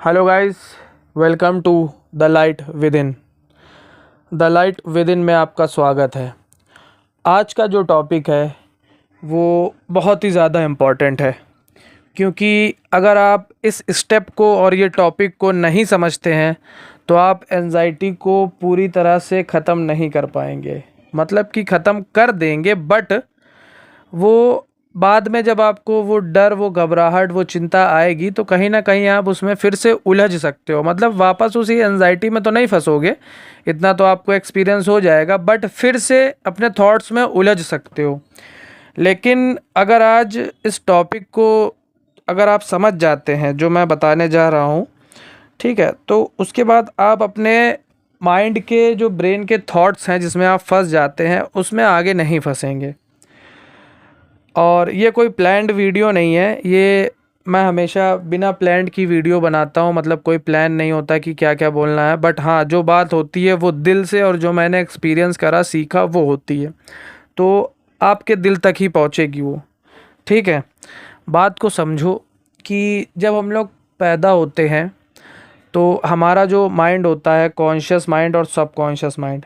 Hello guys, welcome to the light within. The light within में आपका स्वागत है। आज का जो टॉपिक है वो बहुत ही ज़्यादा इम्पॉर्टेंट है, क्योंकि अगर आप इस स्टेप को और ये टॉपिक को नहीं समझते हैं तो आप एंजाइटी को पूरी तरह से ख़त्म नहीं कर पाएंगे। मतलब कि ख़त्म कर देंगे, बट वो बाद में जब आपको वो डर, वो घबराहट, वो चिंता आएगी तो कहीं ना कहीं आप उसमें फिर से उलझ सकते हो। मतलब वापस उसी एंजाइटी में तो नहीं फंसोगे, इतना तो आपको एक्सपीरियंस हो जाएगा, बट फिर से अपने थॉट्स में उलझ सकते हो। लेकिन अगर आज इस टॉपिक को अगर आप समझ जाते हैं जो मैं बताने जा रहा हूँ, ठीक है, तो उसके बाद आप अपने माइंड के जो ब्रेन के थॉट्स हैं जिसमें आप फंस जाते हैं उसमें आगे नहीं फंसेंगे। और ये कोई प्लान्ड वीडियो नहीं है, ये मैं हमेशा बिना प्लान्ड की वीडियो बनाता हूँ। मतलब कोई प्लान नहीं होता कि क्या क्या बोलना है, बट हाँ, जो बात होती है वो दिल से और जो मैंने एक्सपीरियंस करा, सीखा, वो होती है, तो आपके दिल तक ही पहुँचेगी वो। ठीक है, बात को समझो कि जब हम लोग पैदा होते हैं तो हमारा जो माइंड होता है, कॉन्शियस माइंड और सबकॉन्शियस माइंड,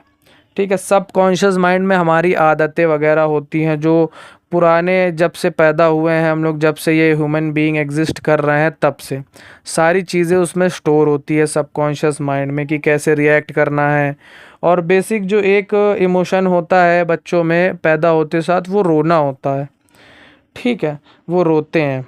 ठीक है, सबकॉन्शियस माइंड में हमारी आदतें वगैरह होती हैं जो पुराने, जब से पैदा हुए हैं हम लोग, जब से ये ह्यूमन बीइंग एग्जिस्ट कर रहे हैं तब से सारी चीज़ें उसमें स्टोर होती है सबकॉन्शियस माइंड में, कि कैसे रिएक्ट करना है। और बेसिक जो एक इमोशन होता है बच्चों में पैदा होते साथ, वो रोना होता है। ठीक है, वो रोते हैं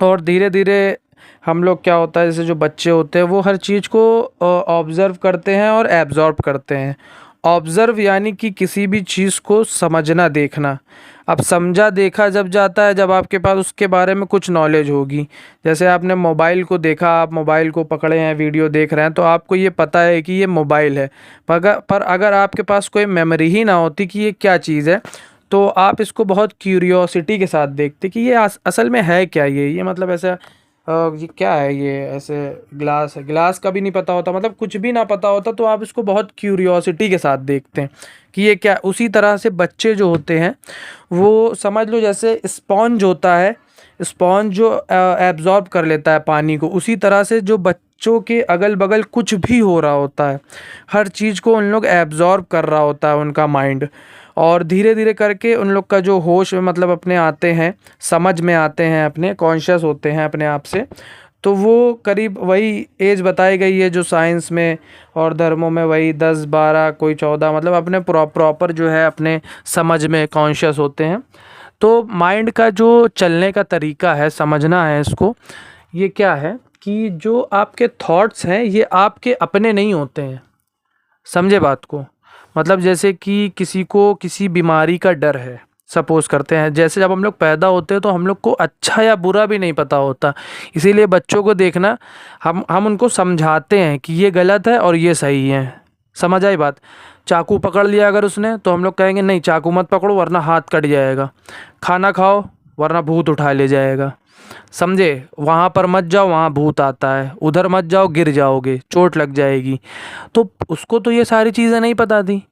और धीरे धीरे हम लोग, क्या होता है, जैसे जो बच्चे होते हैं वो हर चीज़ को ऑब्ज़र्व करते हैं और एब्ज़ॉर्ब करते हैं। ऑब्ज़र्व यानी कि किसी भी चीज़ को समझना, देखना। अब समझा देखा जब जाता है जब आपके पास उसके बारे में कुछ नॉलेज होगी। जैसे आपने मोबाइल को देखा, आप मोबाइल को पकड़े हैं, वीडियो देख रहे हैं, तो आपको ये पता है कि ये मोबाइल है। पर अगर आपके पास कोई मेमोरी ही ना होती कि ये क्या चीज़ है, तो आप इसको बहुत क्यूरियोसिटी के साथ देखते कि ये असल में है क्या, ये मतलब ऐसा ये क्या है, ये ऐसे ग्लास है, ग्लास का भी नहीं पता होता, मतलब कुछ भी ना पता होता, तो आप इसको बहुत क्यूरियोसिटी के साथ देखते हैं कि ये क्या। उसी तरह से बच्चे जो होते हैं वो समझ लो जैसे स्पॉन्ज होता है, स्पॉन्ज जो एब्जॉर्ब कर लेता है पानी को, उसी तरह से जो बच्चों के अगल बगल कुछ भी हो रहा होता है, हर चीज़ को उन लोग एब्जॉर्ब कर रहा होता है उनका माइंड। और धीरे धीरे करके उन लोग का जो होश में, मतलब अपने आते हैं, समझ में आते हैं, अपने कॉन्शियस होते हैं अपने आप से, तो वो करीब वही एज बताई गई है जो साइंस में और धर्मों में, वही 10-12, कोई 14, मतलब अपने प्रॉपर जो है अपने समझ में कॉन्शियस होते हैं। तो माइंड का जो चलने का तरीका है, समझना है इसको, ये क्या है कि जो आपके थॉट्स हैं ये आपके अपने नहीं होते हैं। समझे बात को? मतलब जैसे कि किसी को किसी बीमारी का डर है, सपोज करते हैं, जैसे जब हम लोग पैदा होते हैं तो हम लोग को अच्छा या बुरा भी नहीं पता होता, इसीलिए बच्चों को देखना, हम उनको समझाते हैं कि ये गलत है और ये सही है। समझ आई बात? चाकू पकड़ लिया अगर उसने, तो हम लोग कहेंगे नहीं, चाकू मत पकड़ो वरना हाथ कट जाएगा। खाना खाओ वरना भूत उठा ले जाएगा। समझे? वहाँ पर मत जाओ, वहाँ भूत आता है, उधर मत जाओ, गिर जाओगे, चोट लग जाएगी। तो उसको तो ये सारी चीज़ें नहीं पता थी,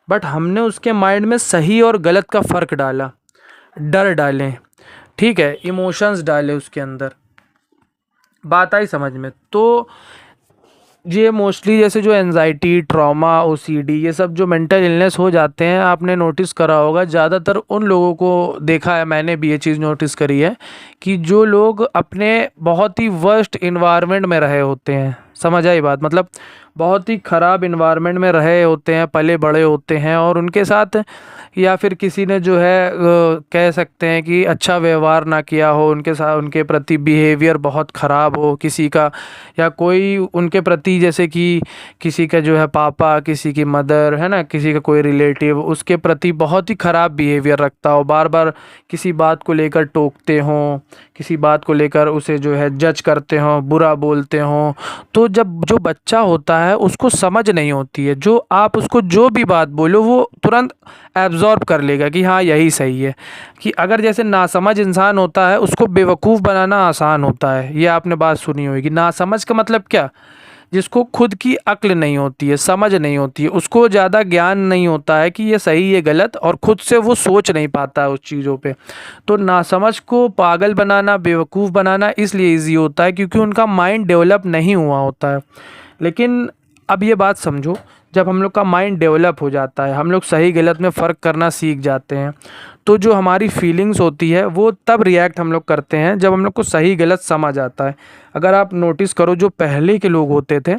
बट हमने उसके माइंड में सही और गलत का फ़र्क डाला, डर डालें, ठीक है, इमोशंस डाले उसके अंदर। बात आई समझ में? तो ये मोस्टली जैसे जो एनजाइटी, ट्रॉमा, ओसीडी, ये सब जो मेंटल इलनेस हो जाते हैं, आपने नोटिस करा होगा, ज़्यादातर उन लोगों को देखा है, मैंने भी ये चीज़ नोटिस करी है कि जो लोग अपने बहुत ही वर्स्ट इन्वायरमेंट में रहे होते हैं। समझ आई बात? मतलब बहुत ही ख़राब इन्वायरमेंट में रहे होते हैं, पले बड़े होते हैं, और उनके साथ या फिर किसी ने जो है कह सकते हैं कि अच्छा व्यवहार ना किया हो उनके साथ, उनके प्रति बिहेवियर बहुत ख़राब हो किसी का, या कोई उनके प्रति, जैसे कि किसी का जो है पापा, किसी की मदर, है ना, किसी का कोई रिलेटिव उसके प्रति बहुत ही ख़राब बिहेवियर रखता हो, बार बार किसी बात को लेकर टोकते हों, किसी बात को लेकर उसे जो है जज करते हों, बुरा बोलते हों, तो जब जो बच्चा होता है उसको समझ नहीं होती है, जो आप उसको जो भी बात बोलो वो तुरंत एब्जॉर्ब कर लेगा कि हाँ यही सही है। कि अगर जैसे नासमझ इंसान होता है उसको बेवकूफ़ बनाना आसान होता है, ये आपने बात सुनी होगी। नासमझ का मतलब क्या? जिसको खुद की अक्ल नहीं होती है, समझ नहीं होती है, उसको ज़्यादा ज्ञान नहीं होता है कि ये सही ये गलत, और खुद से वो सोच नहीं पाता है उस चीज़ों पे। तो नासमझ को पागल बनाना, बेवकूफ़ बनाना इसलिए ईजी होता है क्योंकि उनका माइंड डेवलप नहीं हुआ होता है। लेकिन अब ये बात समझो, जब हम लोग का माइंड डेवलप हो जाता है, हम लोग सही गलत में फ़र्क करना सीख जाते हैं, तो जो हमारी फीलिंग्स होती है वो तब रिएक्ट हम लोग करते हैं जब हम लोग को सही गलत समझ आता है। अगर आप नोटिस करो, जो पहले के लोग होते थे,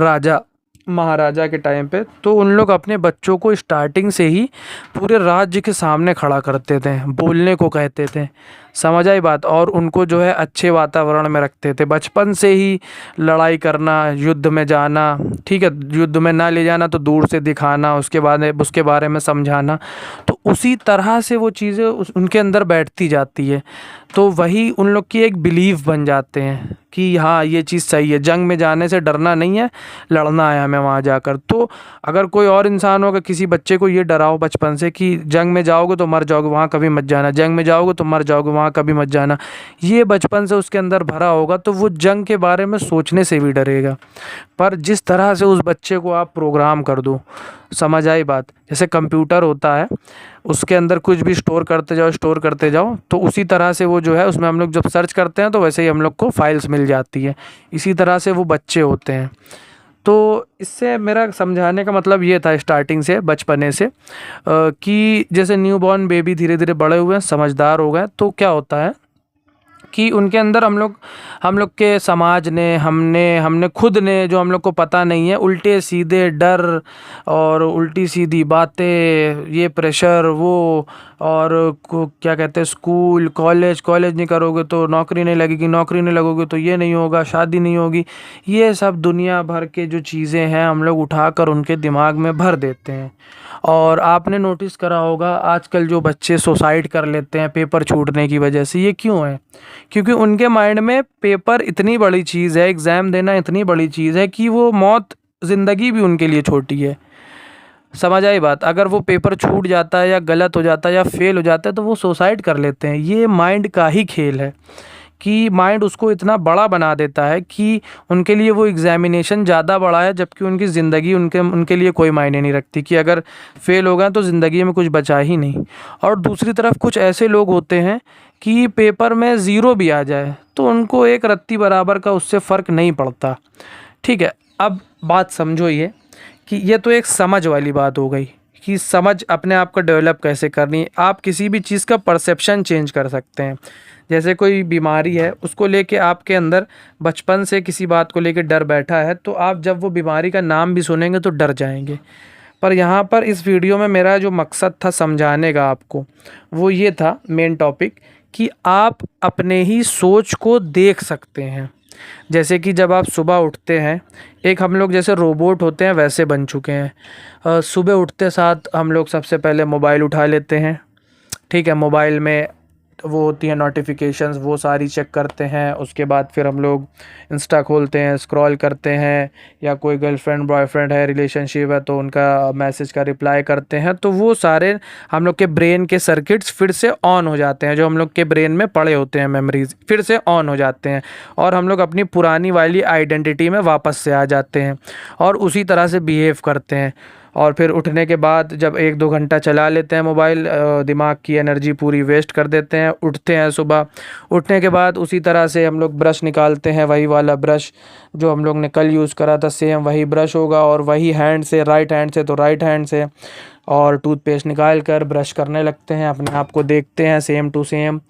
राजा महाराजा के टाइम पे, तो उन लोग अपने बच्चों को स्टार्टिंग से ही पूरे राज्य के सामने खड़ा करते थे, बोलने को कहते थे, समझ आई बात, और उनको जो है अच्छे वातावरण में रखते थे। बचपन से ही लड़ाई करना, युद्ध में जाना, ठीक है, युद्ध में ना ले जाना तो दूर से दिखाना, उसके बारे में समझाना, तो उसी तरह से वो चीज़ें उनके अंदर बैठती जाती है। तो वही उन लोग की एक बिलीव बन जाते हैं कि हाँ ये चीज़ सही है, जंग में जाने से डरना नहीं है, लड़ना है हमें वहाँ जाकर। तो अगर कोई और इंसान होगा, किसी बच्चे को ये डराओ बचपन से कि जंग में जाओगे तो मर जाओगे, वहाँ कभी मत जाना, जंग में जाओगे तो मर जाओगे, वहाँ कभी मत जाना, ये बचपन से उसके अंदर भरा होगा, तो वो जंग के बारे में सोचने से भी डरेगा। पर जिस तरह से उस बच्चे को आप प्रोग्राम कर दो, समझ आई बात, जैसे कंप्यूटर होता है, उसके अंदर कुछ भी स्टोर करते जाओ, तो उसी तरह से वो जो है, उसमें हम लोग जब सर्च करते हैं तो वैसे ही हम लोग को फाइल्स मिल जाती है। इसी तरह से वो बच्चे होते हैं। तो इससे मेरा समझाने का मतलब ये था स्टार्टिंग से, बचपने से, कि जैसे न्यू बॉर्न बेबी धीरे धीरे बड़े हुए, समझदार हो गए, तो क्या होता है कि उनके अंदर हम लोग के समाज ने, हमने खुद ने, जो हम लोग को पता नहीं है, उल्टे सीधे डर और उल्टी सीधी बातें, ये प्रेशर वो, और क्या कहते हैं, स्कूल कॉलेज नहीं करोगे तो नौकरी नहीं लगेगी, नौकरी नहीं लगोगे तो ये नहीं होगा, शादी नहीं होगी, ये सब दुनिया भर के जो चीज़ें हैं हम लोग उठाकर उनके दिमाग में भर देते हैं। और आपने नोटिस करा होगा, आजकल जो बच्चे सुसाइड कर लेते हैं पेपर छूटने की वजह से, ये क्यों है? क्योंकि उनके माइंड में पेपर इतनी बड़ी चीज़ है, एग्ज़ाम देना इतनी बड़ी चीज़ है कि वो मौत, ज़िंदगी भी उनके लिए छोटी है। समझ आई बात? अगर वो पेपर छूट जाता है या गलत हो जाता है या फेल हो जाता है तो वो सुसाइड कर लेते हैं। ये माइंड का ही खेल है कि माइंड उसको इतना बड़ा बना देता है कि उनके लिए वो एग्ज़ामिनेशन ज़्यादा बड़ा है, जबकि उनकी ज़िंदगी उनके लिए कोई मायने नहीं रखती, कि अगर फेल हो गए तो ज़िंदगी में कुछ बचा ही नहीं। और दूसरी तरफ कुछ ऐसे लोग होते हैं कि पेपर में ज़ीरो भी आ जाए तो उनको एक रत्ती बराबर का उससे फ़र्क नहीं पड़ता। ठीक है, अब बात समझो ये, कि ये तो एक समझ वाली बात हो गई कि समझ अपने आप को डेवलप कैसे करनी है। आप किसी भी चीज़ का परसेप्शन चेंज कर सकते हैं। जैसे कोई बीमारी है, उसको लेके आपके अंदर बचपन से किसी बात को लेके डर बैठा है, तो आप जब वो बीमारी का नाम भी सुनेंगे तो डर जाएंगे। पर यहाँ पर इस वीडियो में मेरा जो मकसद था समझाने का आपको, वो ये था, मेन टॉपिक, कि आप अपने ही सोच को देख सकते हैं। जैसे कि जब आप सुबह उठते हैं, एक हम लोग जैसे रोबोट होते हैं वैसे बन चुके हैं। सुबह उठते साथ हम लोग सबसे पहले मोबाइल उठा लेते हैं। ठीक है, मोबाइल में वो होती हैं नोटिफिकेशंस, वो सारी चेक करते हैं। उसके बाद फिर हम लोग इंस्टा खोलते हैं, स्क्रॉल करते हैं, या कोई गर्लफ्रेंड बॉयफ्रेंड है, रिलेशनशिप है तो उनका मैसेज का रिप्लाई करते हैं। तो वो सारे हम लोग के ब्रेन के सर्किट्स फिर से ऑन हो जाते हैं, जो हम लोग के ब्रेन में पड़े होते हैं मेमोरीज, फिर से ऑन हो जाते हैं, और हम लोग अपनी पुरानी वाली आइडेंटिटी में वापस से आ जाते हैं और उसी तरह से बिहेव करते हैं। और फिर उठने के बाद जब 1-2 घंटा चला लेते हैं मोबाइल, दिमाग की एनर्जी पूरी वेस्ट कर देते हैं। उठते हैं सुबह, उठने के बाद उसी तरह से हम लोग ब्रश निकालते हैं, वही वाला ब्रश जो हम लोग ने कल यूज़ करा था, सेम वही ब्रश होगा, और वही हैंड से, राइट हैंड से तो राइट हैंड से, और टूथपेस्ट निकाल कर ब्रश करने लगते हैं, अपने आप को देखते हैं सेम टू सेम।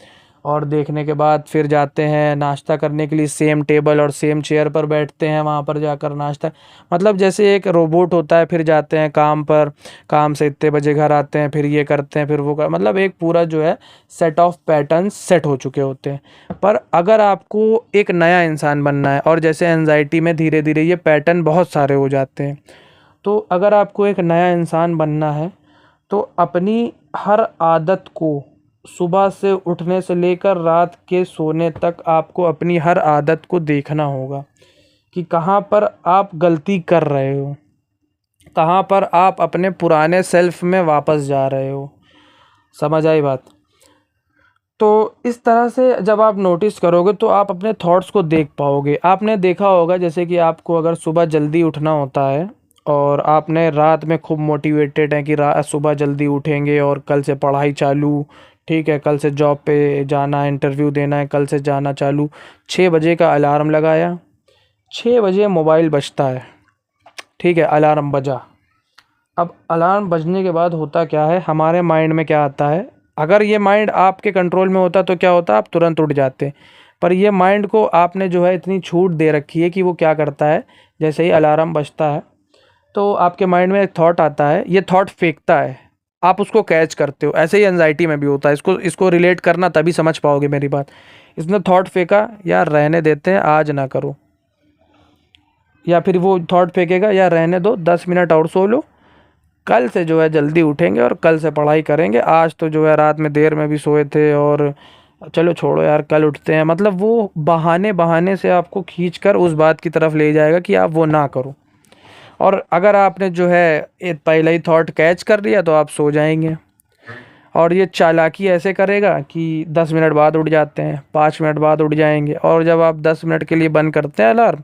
और देखने के बाद फिर जाते हैं नाश्ता करने के लिए, सेम टेबल और सेम चेयर पर बैठते हैं, वहाँ पर जाकर नाश्ता, मतलब जैसे एक रोबोट होता है। फिर जाते हैं काम पर, काम से इतने बजे घर आते हैं, फिर ये करते हैं, फिर वो मतलब एक पूरा जो है सेट ऑफ पैटर्न्स सेट हो चुके होते हैं। पर अगर आपको एक नया इंसान बनना है, और जैसे एंजाइटी में धीरे धीरे ये पैटर्न बहुत सारे हो जाते हैं, तो अगर आपको एक नया इंसान बनना है तो अपनी हर आदत को, सुबह से उठने से लेकर रात के सोने तक, आपको अपनी हर आदत को देखना होगा कि कहाँ पर आप गलती कर रहे हो, कहाँ पर आप अपने पुराने सेल्फ में वापस जा रहे हो। समझ आई बात? तो इस तरह से जब आप नोटिस करोगे तो आप अपने थॉट्स को देख पाओगे। आपने देखा होगा जैसे कि आपको अगर सुबह जल्दी उठना होता है और आपने रात में खूब मोटिवेटेड हैं कि रा सुबह जल्दी उठेंगे और कल से पढ़ाई चालू, ठीक है, कल से जॉब पे जाना है, इंटरव्यू देना है, कल से जाना चालू। 6 बजे का अलार्म लगाया, 6 बजे मोबाइल बजता है, ठीक है, अलार्म बजा। अब अलार्म बजने के बाद होता क्या है, हमारे माइंड में क्या आता है, अगर ये माइंड आपके कंट्रोल में होता तो क्या होता, आप तुरंत उठ जाते। पर ये माइंड को आपने जो है इतनी छूट दे रखी है कि वो क्या करता है, जैसे ही अलार्म बजता है तो आपके माइंड में एक थॉट आता है, ये थॉट फेंकता है, आप उसको कैच करते हो। ऐसे ही एनजाइटी में भी होता है, इसको इसको रिलेट करना तभी समझ पाओगे मेरी बात। इसने थॉट फेंका, यार रहने देते हैं, आज ना करो, या फिर वो थॉट फेंकेगा, यार रहने दो, 10 मिनट और सो लो, कल से जो है जल्दी उठेंगे और कल से पढ़ाई करेंगे, आज तो जो है रात में देर में भी सोए थे और चलो छोड़ो यार कल उठते हैं। मतलब वो बहाने बहाने से आपको खींच कर उस बात की तरफ ले जाएगा कि आप वो ना करो। और अगर आपने जो है पहले ही थॉट कैच कर लिया तो आप सो जाएंगे। और ये चालाकी ऐसे करेगा कि 10 मिनट बाद उठ जाते हैं, 5 मिनट बाद उठ जाएंगे, और जब आप 10 मिनट के लिए बंद करते हैं अलार्म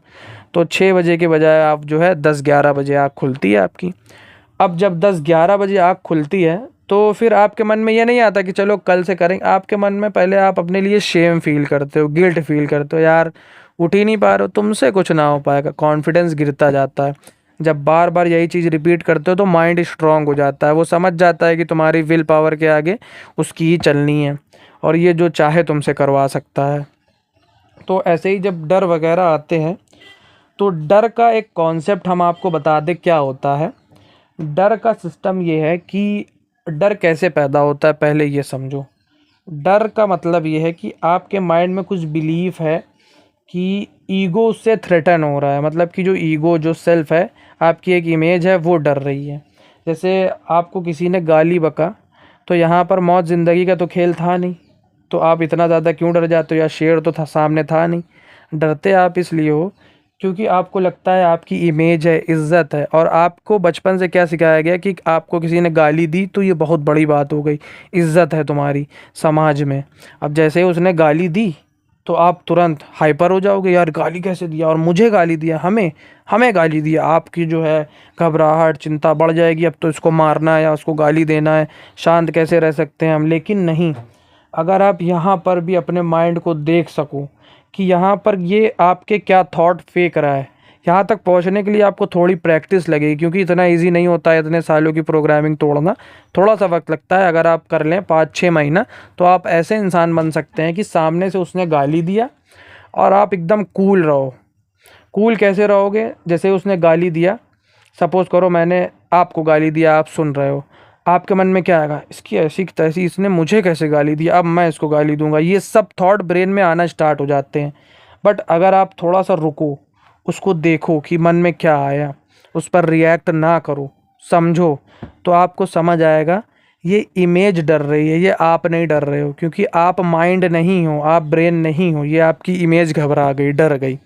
तो 6 बजे के बजाय आप जो है 10-11 बजे आँख खुलती है आपकी। अब जब 10-11 बजे आँख खुलती है तो फिर आपके मन में ये नहीं आता कि चलो कल से करेंगे। आपके मन में पहले आप अपने लिए शेम फील करते हो, गिल्ट फील करते हो, यार उठ ही नहीं पा रहे हो, तुमसे कुछ ना हो पाएगा, कॉन्फिडेंस गिरता जाता है। जब बार बार यही चीज़ रिपीट करते हो तो माइंड स्ट्रांग हो जाता है, वो समझ जाता है कि तुम्हारी विल पावर के आगे उसकी ही चलनी है और ये जो चाहे तुमसे करवा सकता है। तो ऐसे ही जब डर वगैरह आते हैं तो डर का एक कॉन्सेप्ट हम आपको बता दें क्या होता है। डर का सिस्टम ये है कि डर कैसे पैदा होता है, पहले ये समझो। डर का मतलब ये है कि आपके माइंड में कुछ बिलीफ है कि ईगो उससे थ्रेटन हो रहा है, मतलब कि जो ईगो, जो सेल्फ है, आपकी एक इमेज है, वो डर रही है। जैसे आपको किसी ने गाली बका तो यहाँ पर मौत ज़िंदगी का तो खेल था नहीं, तो आप इतना ज़्यादा क्यों डर जाते हो, या शेर तो था सामने था नहीं। डरते आप इसलिए हो क्योंकि आपको लगता है आपकी इमेज है, इज्जत है, और आपको बचपन से क्या सिखाया गया कि आपको किसी ने गाली दी तो ये बहुत बड़ी बात हो गई, इज्जत है तुम्हारी समाज में। अब जैसे ही उसने गाली दी तो आप तुरंत हाइपर हो जाओगे, यार गाली कैसे दिया, और मुझे गाली दिया, हमें हमें गाली दिया। आपकी जो है घबराहट, चिंता बढ़ जाएगी, अब तो इसको मारना है या उसको गाली देना है, शांत कैसे रह सकते हैं हम। लेकिन नहीं, अगर आप यहाँ पर भी अपने माइंड को देख सको कि यहाँ पर ये आपके क्या थॉट फेंक रहा है, यहाँ तक पहुँचने के लिए आपको थोड़ी प्रैक्टिस लगेगी, क्योंकि इतना इजी नहीं होता है इतने सालों की प्रोग्रामिंग तोड़ना, थोड़ा सा वक्त लगता है। अगर आप कर लें 5-6 महीना तो आप ऐसे इंसान बन सकते हैं कि सामने से उसने गाली दिया और आप एकदम कूल रहो। कूल कैसे रहोगे, जैसे उसने गाली दिया, सपोज़ करो मैंने आपको गाली दिया, आप सुन रहे हो, आपके मन में क्या आएगा, इसकी ऐसी की तैसी, इसने मुझे कैसे गाली दिया, अब मैं इसको गाली दूंगा। ये सब थॉट ब्रेन में आना स्टार्ट हो जाते हैं। बट अगर आप थोड़ा सा रुको, उसको देखो कि मन में क्या आया, उस पर रिएक्ट ना करो, समझो, तो आपको समझ आएगा ये इमेज डर रही है, ये आप नहीं डर रहे हो, क्योंकि आप माइंड नहीं हो, आप ब्रेन नहीं हो, ये आपकी इमेज घबरा गई, डर गई।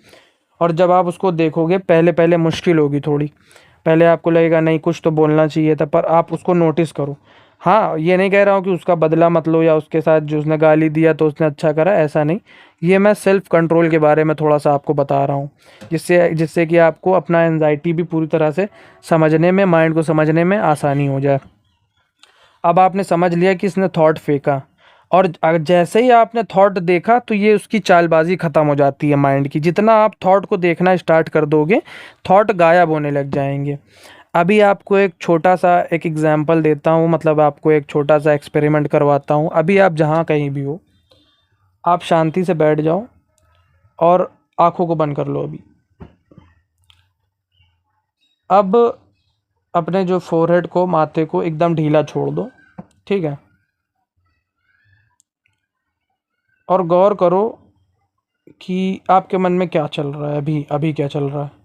और जब आप उसको देखोगे, पहले पहले मुश्किल होगी थोड़ी, पहले आपको लगेगा नहीं कुछ तो बोलना चाहिए था, पर आप उसको नोटिस करो। हाँ, ये नहीं कह रहा हूँ कि उसका बदला मत लो या उसके साथ जो उसने गाली दिया तो उसने अच्छा करा, ऐसा नहीं। ये मैं सेल्फ कंट्रोल के बारे में थोड़ा सा आपको बता रहा हूँ, जिससे जिससे कि आपको अपना एनजाइटी भी पूरी तरह से समझने में, माइंड को समझने में आसानी हो जाए। अब आपने समझ लिया कि इसने थॉट फेंका, और जैसे ही आपने थॉट देखा तो ये उसकी चालबाजी ख़त्म हो जाती है माइंड की। जितना आप थॉट को देखना स्टार्ट कर दोगे, थॉट गायब होने लग जाएंगे। अभी आपको एक छोटा सा एक एग्जांपल देता हूँ, मतलब आपको एक छोटा सा एक्सपेरिमेंट करवाता हूँ। अभी आप जहाँ कहीं भी हो, आप शांति से बैठ जाओ और आँखों को बंद कर लो अभी। अब अपने जो फोरहेड को, माथे को एकदम ढीला छोड़ दो, ठीक है, और गौर करो कि आपके मन में क्या चल रहा है, अभी अभी क्या चल रहा है।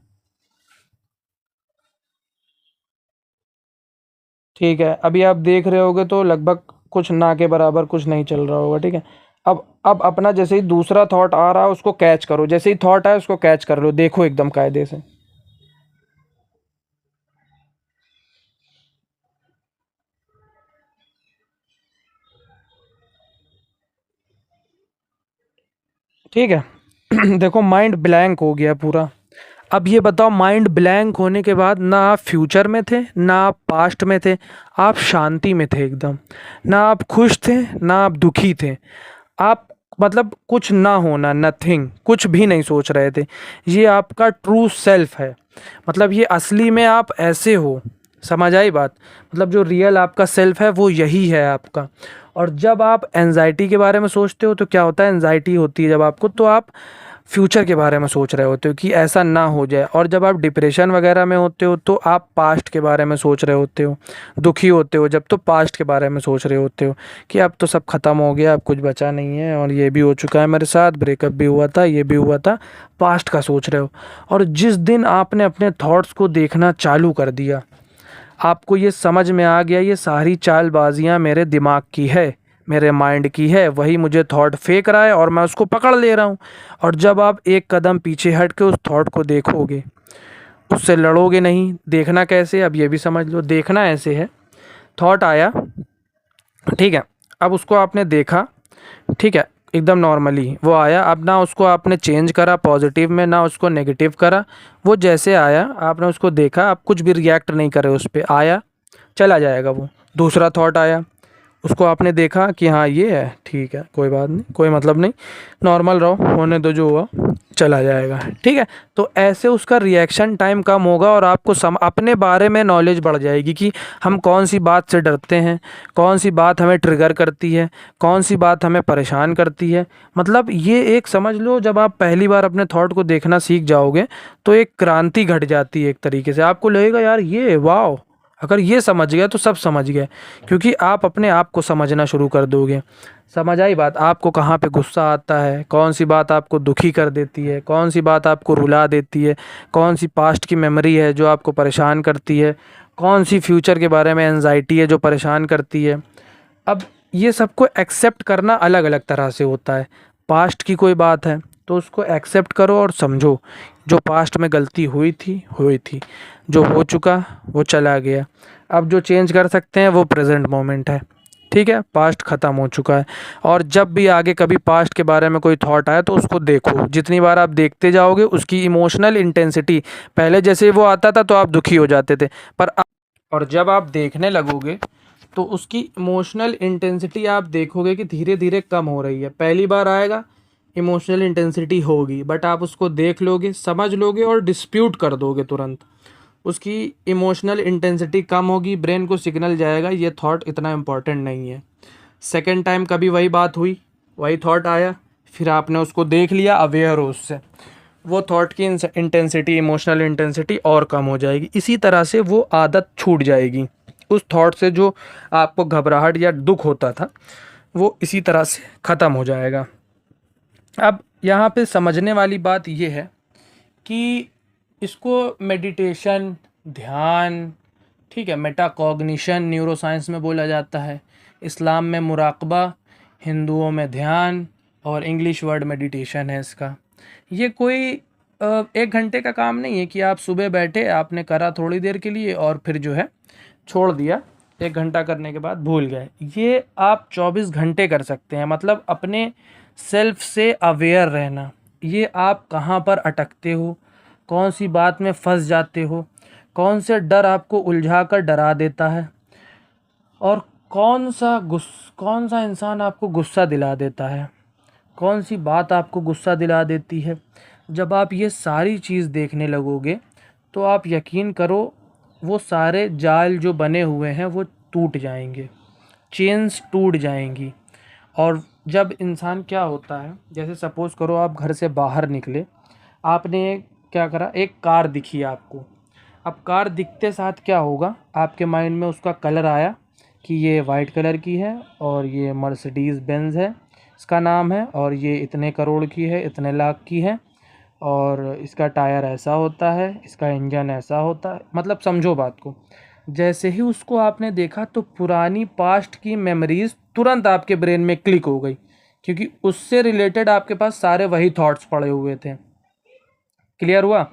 ठीक है, अभी आप देख रहे होगे तो लगभग कुछ ना के बराबर कुछ नहीं चल रहा होगा, ठीक है। अब अपना जैसे ही दूसरा थॉट आ रहा है उसको कैच करो, जैसे ही थॉट आए उसको कैच कर लो, देखो एकदम कायदे से। ठीक है। देखो माइंड ब्लैंक हो गया पूरा। अब ये बताओ, माइंड ब्लैंक होने के बाद ना आप फ्यूचर में थे ना आप पास्ट में थे, आप शांति में थे एकदम। ना आप खुश थे ना आप दुखी थे। आप मतलब कुछ ना होना, नथिंग, कुछ भी नहीं सोच रहे थे। ये आपका ट्रू सेल्फ है। मतलब ये असली में आप ऐसे हो। समझ आई बात? मतलब जो रियल आपका सेल्फ है वो यही है आपका। और जब आप एनजाइटी के बारे में सोचते हो तो क्या होता है, एनजाइटी होती है जब आपको, तो आप फ्यूचर के बारे में सोच रहे होते हो कि ऐसा ना हो जाए। और जब आप डिप्रेशन वगैरह में होते हो तो आप पास्ट के बारे में सोच रहे होते हो। दुखी होते हो जब तो पास्ट के बारे में सोच रहे होते हो कि अब तो सब ख़त्म हो गया, अब कुछ बचा नहीं है, और ये भी हो चुका है मेरे साथ, ब्रेकअप भी हुआ था, ये भी हुआ था। पास्ट का सोच रहे हो। और जिस दिन आपने अपने थॉट्स को देखना चालू कर दिया, आपको ये समझ में आ गया ये सारी चालबाजियाँ मेरे दिमाग की है, मेरे माइंड की है, वही मुझे थॉट फेंक रहा है और मैं उसको पकड़ ले रहा हूँ। और जब आप एक कदम पीछे हट के उस थॉट को देखोगे, उससे लड़ोगे नहीं। देखना कैसे, अब ये भी समझ लो। देखना ऐसे है, थॉट आया, ठीक है, अब उसको आपने देखा, ठीक है, एकदम नॉर्मली वो आया। अब ना उसको आपने चेंज करा पॉजिटिव में, ना उसको नेगेटिव करा। वो जैसे आया आपने उसको देखा, आप कुछ भी रिएक्ट नहीं करे उस पे, आया चला जाएगा वो। दूसरा थॉट आया, उसको आपने देखा कि हाँ ये है, ठीक है, कोई बात नहीं, कोई मतलब नहीं, नॉर्मल रहो, होने दो, जो हुआ चला जाएगा, ठीक है। तो ऐसे उसका रिएक्शन टाइम कम होगा और आपको अपने बारे में नॉलेज बढ़ जाएगी कि हम कौन सी बात से डरते हैं, कौन सी बात हमें ट्रिगर करती है, कौन सी बात हमें परेशान करती है। मतलब ये एक समझ लो, जब आप पहली बार अपने थॉट को देखना सीख जाओगे तो एक क्रांति घट जाती है एक तरीके से। आपको लगेगा यार ये वाह, अगर ये समझ गया तो सब समझ गए। क्योंकि आप अपने आप को समझना शुरू कर दोगे। समझ आई बात? आपको कहाँ पे गुस्सा आता है, कौन सी बात आपको दुखी कर देती है, कौन सी बात आपको रुला देती है, कौन सी पास्ट की मेमोरी है जो आपको परेशान करती है, कौन सी फ्यूचर के बारे में एंजाइटी है जो परेशान करती है। अब ये सबको एक्सेप्ट करना अलग अलग तरह से होता है। पास्ट की कोई बात है तो उसको एक्सेप्ट करो और समझो, जो पास्ट में गलती हुई थी हुई थी, जो हो चुका वो चला गया। अब जो चेंज कर सकते हैं वो प्रेजेंट मोमेंट है, ठीक है, पास्ट ख़त्म हो चुका है। और जब भी आगे कभी पास्ट के बारे में कोई थॉट आए तो उसको देखो। जितनी बार आप देखते जाओगे उसकी इमोशनल इंटेंसिटी, पहले जैसे वो आता था तो आप दुखी हो जाते थे, पर और जब आप देखने लगोगे तो उसकी इमोशनल इंटेंसिटी आप देखोगे कि धीरे धीरे कम हो रही है। पहली बार आएगा, इमोशनल इंटेंसिटी होगी, बट आप उसको देख लोगे, समझ लोगे और डिस्प्यूट कर दोगे तुरंत। उसकी इमोशनल इंटेंसिटी कम होगी, ब्रेन को सिग्नल जाएगा ये थॉट इतना इम्पोर्टेंट नहीं है। सेकेंड टाइम कभी वही बात हुई, वही थॉट आया, फिर आपने उसको देख लिया, अवेयर हो उससे, वो थॉट की इंटेंसिटी, इमोशनल इंटेंसिटी और कम हो जाएगी। इसी तरह से वो आदत छूट जाएगी उस थॉट से, जो आपको घबराहट या दुख होता था वो इसी तरह से ख़त्म हो जाएगा। अब यहाँ पे समझने वाली बात ये है कि इसको मेडिटेशन, ध्यान, ठीक है, मेटाकॉग्निशन न्यूरोसाइंस में बोला जाता है, इस्लाम में मुराकबा, हिंदुओं में ध्यान, और इंग्लिश वर्ड मेडिटेशन है इसका। ये कोई 1 घंटे का काम नहीं है कि आप सुबह बैठे, आपने करा थोड़ी देर के लिए और फिर जो है छोड़ दिया, 1 घंटा करने के बाद भूल गए। ये आप 24 घंटे कर सकते हैं। मतलब अपने सेल्फ से अवेयर रहना, ये आप कहाँ पर अटकते हो, कौन सी बात में फंस जाते हो, कौन से डर आपको उलझा कर डरा देता है, और कौन सा इंसान आपको गुस्सा दिला देता है, कौन सी बात आपको गुस्सा दिला देती है। जब आप ये सारी चीज़ देखने लगोगे तो आप यकीन करो वो सारे जाल जो बने हुए हैं वो टूट जाएंगे, चेन्स टूट जाएंगी। और जब इंसान, क्या होता है, जैसे सपोज़ करो आप घर से बाहर निकले, आपने क्या करा, एक कार दिखी आपको। अब कार दिखते साथ क्या होगा, आपके माइंड में उसका कलर आया कि ये वाइट कलर की है और ये मर्सिडीज़ बेंज है इसका नाम है, और ये इतने करोड़ की है, इतने लाख की है, और इसका टायर ऐसा होता है, इसका इंजन ऐसा होता है। मतलब समझो बात को। जैसे ही उसको आपने देखा तो पुरानी पास्ट की मेमोरीज़ तुरंत आपके ब्रेन में क्लिक हो गई, क्योंकि उससे रिलेटेड आपके पास सारे वही थॉट्स पड़े हुए थे। क्लियर हुआ?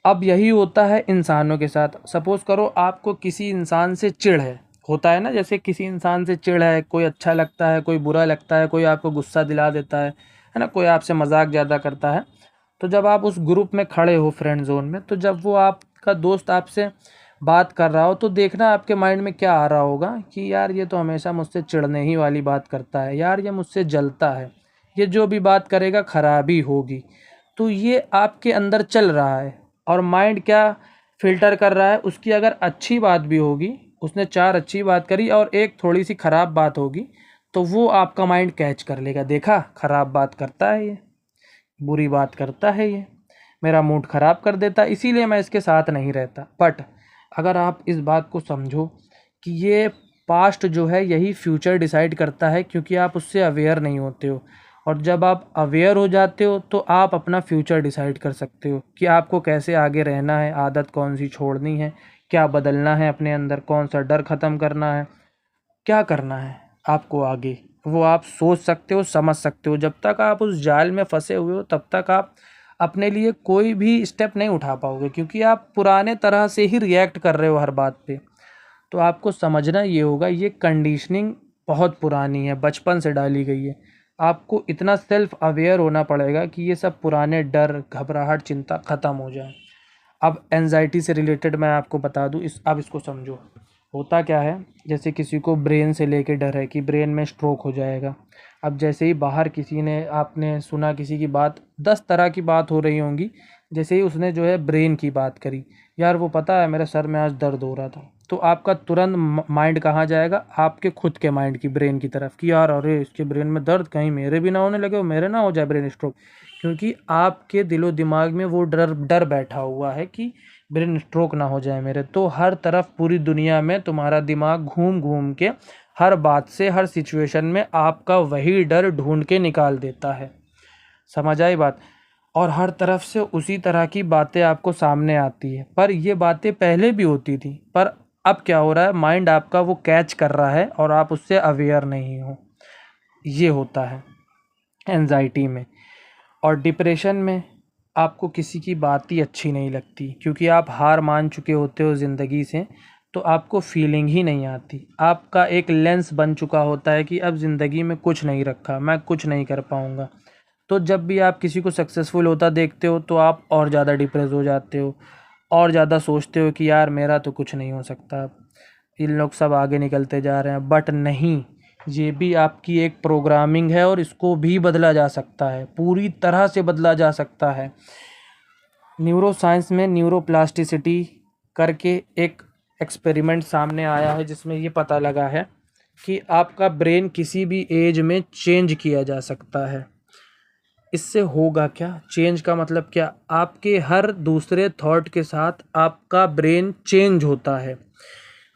अब यही होता है इंसानों के साथ। सपोज़ करो आपको किसी इंसान से चिढ़ है, होता है ना, जैसे किसी इंसान से चिढ़ है, कोई अच्छा लगता है, कोई बुरा लगता है, कोई आपको गुस्सा दिला देता है, है ना, कोई आपसे मजाक ज़्यादा करता है, तो जब आप उस ग्रुप में खड़े हो फ्रेंड जोन में, तो जब वो आपका दोस्त आपसे बात कर रहा हो तो देखना आपके माइंड में क्या आ रहा होगा कि यार ये तो हमेशा मुझसे चिढ़ने ही वाली बात करता है, यार ये मुझसे जलता है, ये जो भी बात करेगा खराबी होगी। तो ये आपके अंदर चल रहा है, और माइंड क्या फ़िल्टर कर रहा है, उसकी अगर अच्छी बात भी होगी, उसने 4 अच्छी बात करी और एक थोड़ी सी ख़राब बात होगी, तो वो आपका माइंड कैच कर लेगा, देखा ख़राब बात करता है ये, बुरी बात करता है ये, मेरा मूड ख़राब कर देता है, इसीलिए मैं इसके साथ नहीं रहता। बट अगर आप इस बात को समझो कि ये पास्ट जो है यही फ्यूचर डिसाइड करता है, क्योंकि आप उससे अवेयर नहीं होते हो, और जब आप अवेयर हो जाते हो तो आप अपना फ्यूचर डिसाइड कर सकते हो कि आपको कैसे आगे रहना है, आदत कौन सी छोड़नी है, क्या बदलना है अपने अंदर, कौन सा डर ख़त्म करना है, क्या करना है आपको आगे, वो आप सोच सकते हो, समझ सकते हो। जब तक आप उस जाल में फंसे हुए हो तब तक आप अपने लिए कोई भी स्टेप नहीं उठा पाओगे, क्योंकि आप पुराने तरह से ही रिएक्ट कर रहे हो हर बात पे। तो आपको समझना ये होगा, ये कंडीशनिंग बहुत पुरानी है, बचपन से डाली गई है। आपको इतना सेल्फ अवेयर होना पड़ेगा कि ये सब पुराने डर, घबराहट, चिंता ख़त्म हो जाए। अब एंजाइटी से रिलेटेड मैं आपको बता दूं, अब इसको समझो। होता क्या है, जैसे किसी को ब्रेन से लेके डर है कि ब्रेन में स्ट्रोक हो जाएगा। अब जैसे ही बाहर किसी ने, आपने सुना किसी की बात, 10 तरह की बात हो रही होंगी, जैसे ही उसने जो है ब्रेन की बात करी, यार वो पता है मेरे सर में आज दर्द हो रहा था, तो आपका तुरंत माइंड कहाँ जाएगा, आपके खुद के माइंड की, ब्रेन की तरफ, कि यार अरे इसके ब्रेन में दर्द, कहीं मेरे भी ना होने लगे, मेरे ना हो जाए ब्रेन स्ट्रोक। क्योंकि आपके दिलो दिमाग में वो डर डर बैठा हुआ है कि ब्रेन स्ट्रोक ना हो जाए मेरे। तो हर तरफ पूरी दुनिया में तुम्हारा दिमाग घूम घूम के हर बात से, हर सिचुएशन में आपका वही डर ढूंढ के निकाल देता है। समझ आई बात? और हर तरफ से उसी तरह की बातें आपको सामने आती है, पर ये बातें पहले भी होती थी, पर अब क्या हो रहा है, माइंड आपका वो कैच कर रहा है और आप उससे अवेयर नहीं हो। ये होता है एंजाइटी में। और डिप्रेशन में आपको किसी की बात ही अच्छी नहीं लगती, क्योंकि आप हार मान चुके होते हो ज़िंदगी से, तो आपको फीलिंग ही नहीं आती। आपका एक लेंस बन चुका होता है कि अब ज़िंदगी में कुछ नहीं रखा, मैं कुछ नहीं कर पाऊँगा। तो जब भी आप किसी को सक्सेसफुल होता देखते हो तो आप और ज़्यादा डिप्रेस हो जाते हो, और ज़्यादा सोचते हो कि यार मेरा तो कुछ नहीं हो सकता, इन लोग सब आगे निकलते जा रहे हैं। बट नहीं, ये भी आपकी एक प्रोग्रामिंग है और इसको भी बदला जा सकता है, पूरी तरह से बदला जा सकता है। न्यूरो साइंस में न्यूरोप्लास्टिसिटी करके एक एक्सपेरिमेंट सामने आया है, जिसमें ये पता लगा है कि आपका ब्रेन किसी भी एज में चेंज किया जा सकता है। इससे होगा क्या, चेंज का मतलब क्या, आपके हर दूसरे थॉट के साथ आपका ब्रेन चेंज होता है।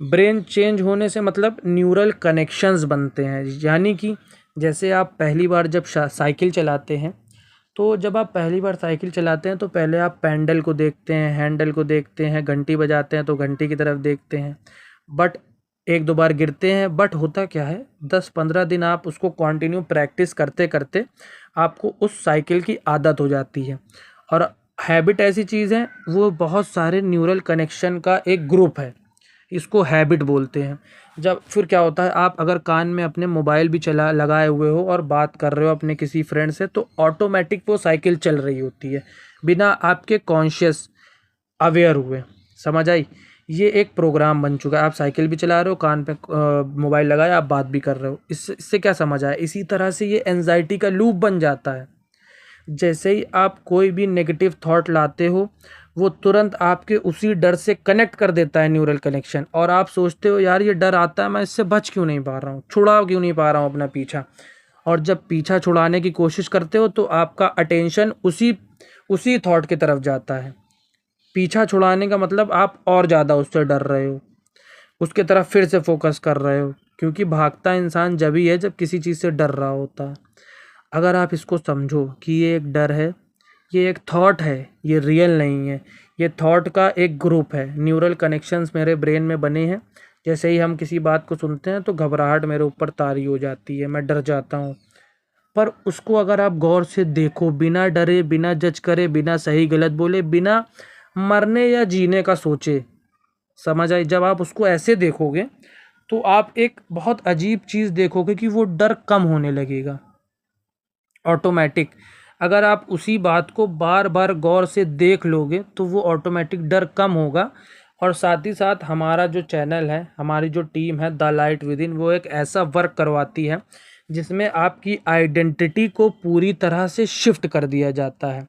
ब्रेन चेंज होने से मतलब न्यूरल कनेक्शंस बनते हैं, यानी कि जैसे आप पहली बार जब साइकिल चलाते हैं, तो जब आप पहली बार साइकिल चलाते हैं तो पहले आप पैडल को देखते हैं, हैंडल को देखते हैं, घंटी बजाते हैं तो घंटी की तरफ देखते हैं, बट एक दो बार गिरते हैं। बट होता क्या है, 10-15 दिन आप उसको कंटिन्यू प्रैक्टिस करते करते आपको उस साइकिल की आदत हो जाती है। और हैबिट ऐसी चीज़ है, वो बहुत सारे न्यूरल कनेक्शन का एक ग्रुप है, इसको हैबिट बोलते हैं। जब फिर क्या होता है, आप अगर कान में अपने मोबाइल भी चला लगाए हुए हो और बात कर रहे हो अपने किसी फ्रेंड से, तो ऑटोमेटिक वो साइकिल चल रही होती है बिना आपके कॉन्शियस अवेयर हुए। समझ आई? ये एक प्रोग्राम बन चुका है, आप साइकिल भी चला रहे हो, कान पे मोबाइल लगाया, आप बात भी कर रहे हो। इससे क्या समझ आया? इसी तरह से ये एंजाइटी का लूप बन जाता है। जैसे ही आप कोई भी नेगेटिव थॉट लाते हो, वो तुरंत आपके उसी डर से कनेक्ट कर देता है न्यूरल कनेक्शन, और आप सोचते हो यार ये डर आता है, मैं इससे बच क्यों नहीं पा रहा हूँ, छुड़ा क्यों नहीं पा रहा हूँ अपना पीछा। और जब पीछा छुड़ाने की कोशिश करते हो तो आपका अटेंशन उसी उसी थॉट की तरफ जाता है। पीछा छुड़ाने का मतलब आप और ज़्यादा उससे डर रहे हो, उसके तरफ फिर से फोकस कर रहे हो, क्योंकि भागता इंसान जब ही है जब किसी चीज़ से डर रहा होता है। अगर आप इसको समझो कि ये एक डर है, ये एक थॉट है, ये रियल नहीं है, ये थॉट का एक ग्रुप है। न्यूरल कनेक्शंस मेरे ब्रेन में बने हैं, जैसे ही हम किसी बात को सुनते हैं तो घबराहट मेरे ऊपर तारी हो जाती है, मैं डर जाता हूँ। पर उसको अगर आप गौर से देखो, बिना डरे, बिना जज करे, बिना सही गलत बोले, बिना मरने या जीने का सोचे, समझ आई? जब आप उसको ऐसे देखोगे तो आप एक बहुत अजीब चीज़ देखोगे कि वो डर कम होने लगेगा। ऑटोमेटिक अगर आप उसी बात को बार बार गौर से देख लोगे तो वो ऑटोमेटिक डर कम होगा। और साथ ही साथ हमारा जो चैनल है, हमारी जो टीम है द लाइट विद इन, वो एक ऐसा वर्क करवाती है जिसमें आपकी आइडेंटिटी को पूरी तरह से शिफ्ट कर दिया जाता है।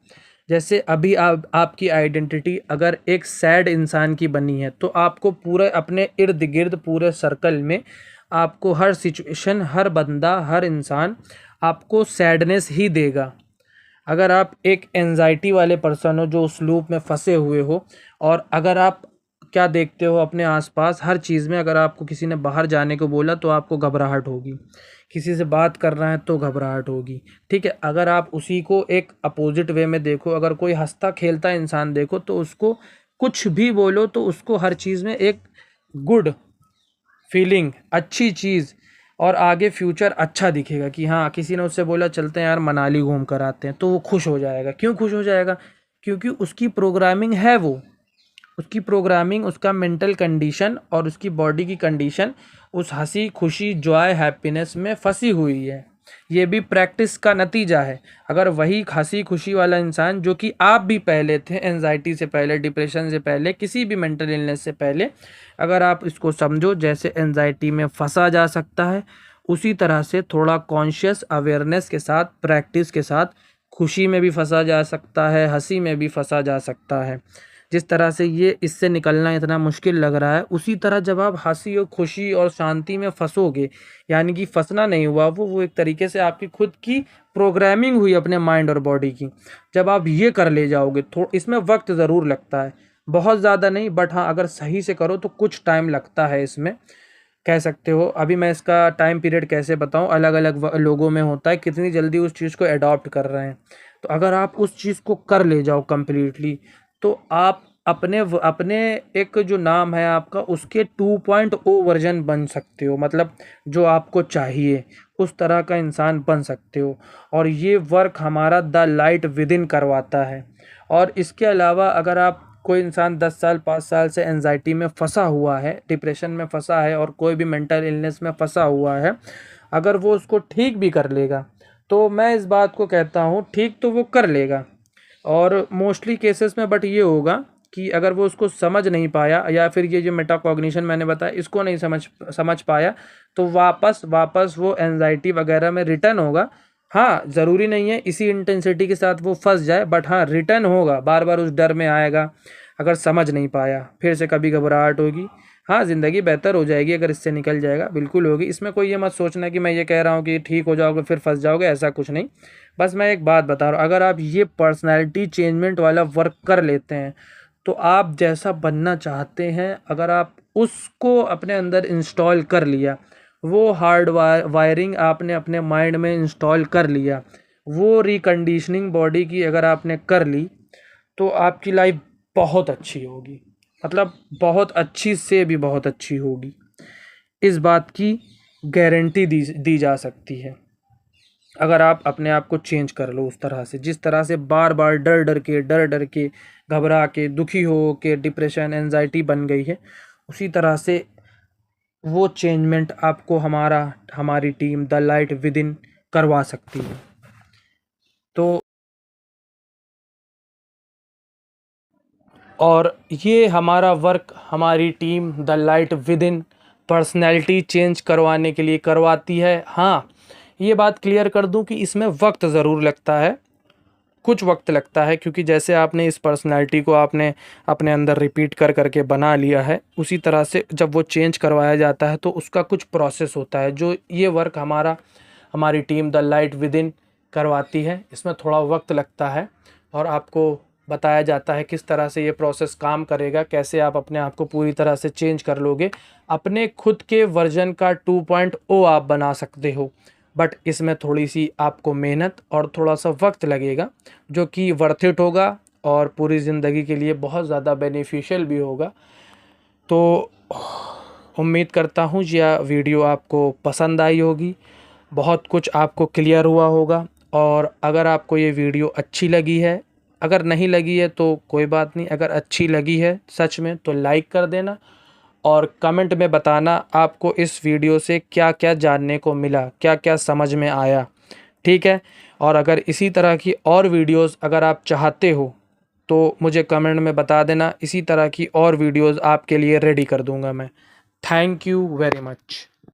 जैसे अभी आपकी आइडेंटिटी अगर एक सैड इंसान की बनी है तो आपको पूरे अपने इर्द गिर्द पूरे सर्कल में आपको हर सिचुएशन, हर बंदा, हर इंसान आपको सैडनेस ही देगा। अगर आप एक एंजाइटी वाले पर्सन हो जो उस लूप में फंसे हुए हो, और अगर आप क्या देखते हो अपने आसपास हर चीज़ में, अगर आपको किसी ने बाहर जाने को बोला तो आपको घबराहट होगी, किसी से बात करना है तो घबराहट होगी, ठीक है। अगर आप उसी को एक अपोजिट वे में देखो, अगर कोई हंसता खेलता इंसान देखो तो उसको कुछ भी बोलो तो उसको हर चीज़ में एक गुड फीलिंग, अच्छी चीज़, और आगे फ्यूचर अच्छा दिखेगा कि हाँ, किसी ने उससे बोला चलते हैं यार मनाली घूम कर आते हैं, तो वो खुश हो जाएगा। क्यों खुश हो जाएगा? क्योंकि उसकी प्रोग्रामिंग है, वो उसकी प्रोग्रामिंग, उसका मेंटल कंडीशन और उसकी बॉडी की कंडीशन उस हंसी खुशी जॉय हैप्पीनेस में फंसी हुई है। ये भी प्रैक्टिस का नतीजा है। अगर वही हंसी खुशी वाला इंसान जो कि आप भी पहले थे, एंजाइटी से पहले, डिप्रेशन से पहले, किसी भी मेंटल इलनेस से पहले, अगर आप इसको समझो जैसे एंजाइटी में फंसा जा सकता है, उसी तरह से थोड़ा कॉन्शियस अवेयरनेस के साथ, प्रैक्टिस के साथ खुशी में भी फंसा जा सकता है, हंसी में भी फंसा जा सकता है। जिस तरह से ये इससे निकलना इतना मुश्किल लग रहा है, उसी तरह जब आप हंसी और खुशी और शांति में फंसोगे, यानी कि फंसना नहीं हुआ, वो एक तरीके से आपकी खुद की प्रोग्रामिंग हुई अपने माइंड और बॉडी की। जब आप ये कर ले जाओगे, तो इसमें वक्त ज़रूर लगता है, बहुत ज़्यादा नहीं, बट हाँ अगर सही से करो तो कुछ टाइम लगता है इसमें, कह सकते हो। अभी मैं इसका टाइम पीरियड कैसे बताऊं, अलग अलग लोगों में होता है, कितनी जल्दी उस चीज़ को अडॉप्ट कर रहे हैं। तो अगर आप उस चीज़ को कर ले जाओ कंप्लीटली, तो आप अपने अपने एक जो नाम है आपका, उसके 2.0 वर्जन बन सकते हो। मतलब जो आपको चाहिए उस तरह का इंसान बन सकते हो। और ये वर्क हमारा द लाइट विद इन करवाता है। और इसके अलावा अगर आप, कोई इंसान 10 साल 5 साल से एंजाइटी में फंसा हुआ है, डिप्रेशन में फंसा है, और कोई भी मेंटल इलनेस में फंसा हुआ है, अगर वो उसको ठीक भी कर लेगा, तो मैं इस बात को कहता हूँ ठीक तो वो कर लेगा, और मोस्टली केसेस में, बट ये होगा कि अगर वो उसको समझ नहीं पाया, या फिर ये जो मेटाकॉग्निशन मैंने बताया इसको नहीं समझ पाया, तो वापस वो एंजाइटी वगैरह में रिटर्न होगा। हाँ, ज़रूरी नहीं है इसी इंटेंसिटी के साथ वो फंस जाए, बट हाँ रिटर्न होगा, बार बार उस डर में आएगा। अगर समझ नहीं पाया, फिर से कभी घबराहट होगी। हाँ, ज़िंदगी बेहतर हो जाएगी अगर इससे निकल जाएगा, बिल्कुल होगी। इसमें कोई ये मत सोचना कि मैं ये कह रहा हूँ कि ठीक हो जाओगे फिर फंस जाओगे, ऐसा कुछ नहीं। बस मैं एक बात बता रहा हूँ, अगर आप ये पर्सनैलिटी चेंजमेंट वाला वर्क कर लेते हैं, तो आप जैसा बनना चाहते हैं, अगर आप उसको अपने अंदर इंस्टॉल कर लिया, वो हार्ड वायरिंग आपने अपने माइंड में इंस्टॉल कर लिया, वो रिकंडीशनिंग बॉडी की अगर आपने कर ली, तो आपकी लाइफ बहुत अच्छी होगी। मतलब बहुत अच्छी से भी बहुत अच्छी होगी, इस बात की गारंटी दी जा सकती है। अगर आप अपने आप को चेंज कर लो उस तरह से, जिस तरह से बार बार डर डर के घबरा के दुखी हो के डिप्रेशन एंजाइटी बन गई है, उसी तरह से वो चेंजमेंट आपको हमारी team the light with in करवा सकती है। तो और ये हमारा वर्क हमारी team the light with in personality change करवाने के लिए करवाती है। हाँ, ये बात क्लियर कर दूं कि इसमें वक्त ज़रूर लगता है, कुछ वक्त लगता है, क्योंकि जैसे आपने इस पर्सनैलिटी को आपने अपने अंदर रिपीट कर करके बना लिया है, उसी तरह से जब वो चेंज करवाया जाता है तो उसका कुछ प्रोसेस होता है, जो ये वर्क हमारी team the light with in करवाती है। इसमें थोड़ा वक्त लगता है, और आपको बताया जाता है किस तरह से ये प्रोसेस काम करेगा, कैसे आप अपने आप को पूरी तरह से चेंज कर लोगे, अपने खुद के वर्जन का 2.0 आप बना सकते हो। बट इसमें थोड़ी सी आपको मेहनत और थोड़ा सा वक्त लगेगा, जो कि वर्थ इट होगा और पूरी ज़िंदगी के लिए बहुत ज़्यादा बेनिफिशियल भी होगा। तो उम्मीद करता हूँ यह वीडियो आपको पसंद आई होगी, बहुत कुछ आपको क्लियर हुआ होगा। और अगर आपको ये वीडियो अच्छी लगी है, अगर नहीं लगी है तो कोई बात नहीं, अगर अच्छी लगी है सच में तो लाइक कर देना, और कमेंट में बताना आपको इस वीडियो से क्या क्या जानने को मिला, क्या क्या समझ में आया। ठीक है। और अगर इसी तरह की और वीडियोस अगर आप चाहते हो तो मुझे कमेंट में बता देना, इसी तरह की और वीडियोस आपके लिए रेडी कर दूंगा मैं। Thank you very much.